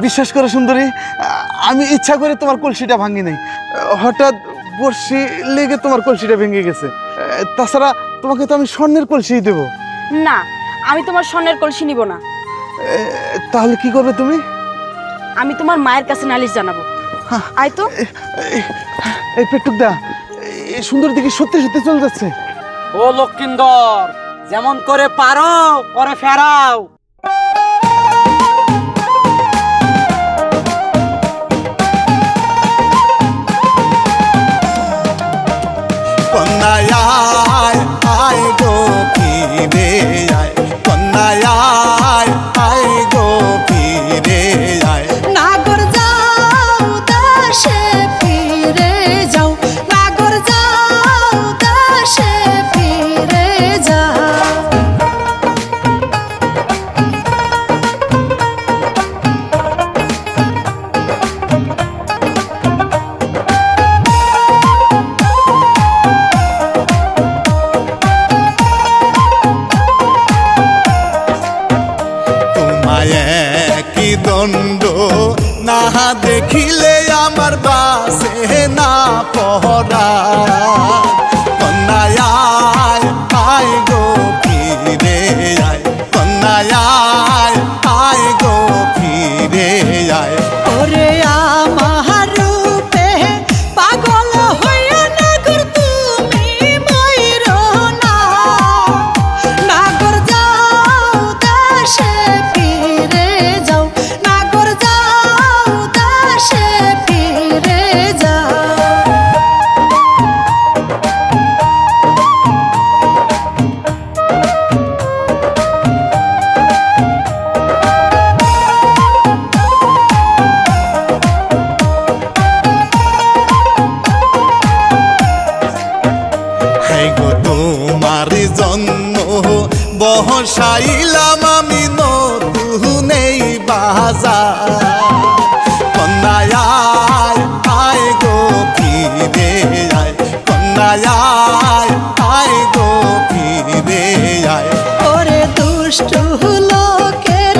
বিশ্বাস করো সুন্দরী, আমি ইচ্ছা করে তোমার কলসিটা ভাঙি নাই। হঠাৎ বর্ষি লেগে তোমার কলসিটা ভেঙে গেছে। তাছাড়া তোমাকে তো আমি স্বর্ণের কলসি দেব। না, আমি তোমার স্বর্ণের কলসি নিব না। তাহলে কি করবে তুমি? আমি তোমার মায়ের কাছে নালিশ জানাবো। আয় তো। এই পেটুক দা, এই সুন্দর দিকে সত্যি সত্যি চলে যাচ্ছে। ও লক্ষিন্দর, যেমন করে পারো করে ফেরাও। কন্যায় আয় গো ফিরে আয়, কন্যায় আয় গো ফিরে আয়। নাগর যাও দেশে ফিরে যাও, নাগর যাও দেশে ফিরে যাও। কি দণ্ড না দেখিলে আমার বাসে না পহরা। কন্যায় আয় গো ফিরে আয়, কন্যায় আয় গো ফিরে আয়। ওরে আমার রূপে পাগল হইয়া নাগর তুমি ময়ূর না, নাগর যাও দেশে ফিরে যাও, নাগর যাও দেশে ফিরে যাও। তোমার জন্ম বহসাইলাম আমি নতুন এই বাজার। কন্যায় আয় গো ফিরে আয়, কন্যায় আয় গো ফিরে আয়। ওরে দুষ্ট লোকের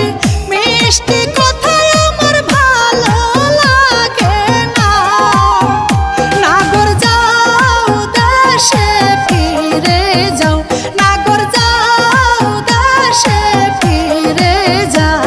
মিষ্টি কথায় আমার ভালো লাগে না, নাগর যাও দেশে ফিরে যাও, নাগর যাও দেশে ফিরে যাও।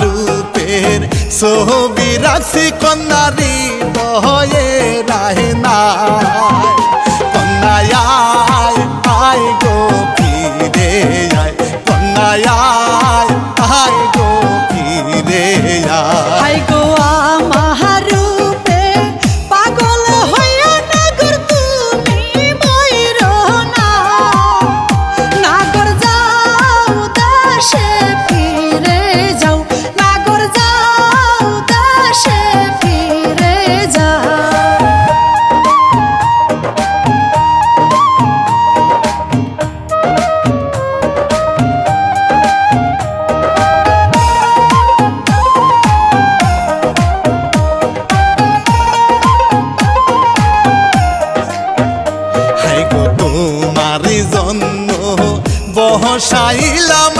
রূপের ছবি রাখছি কন্যারি বয়ে রাহে না। কন্যায় আয় গো ফিরে আয়, কন্যায় আয় গো ফিরে আয়। হাই গো আমার রূপে পাগল হইয়া নাগর তুমি ময়ূর না, নাগর যাও দেশে ফিরে যাও, নাগর যাও দেশে ফিরে যাও। তোমার জন্য বহসাইলাম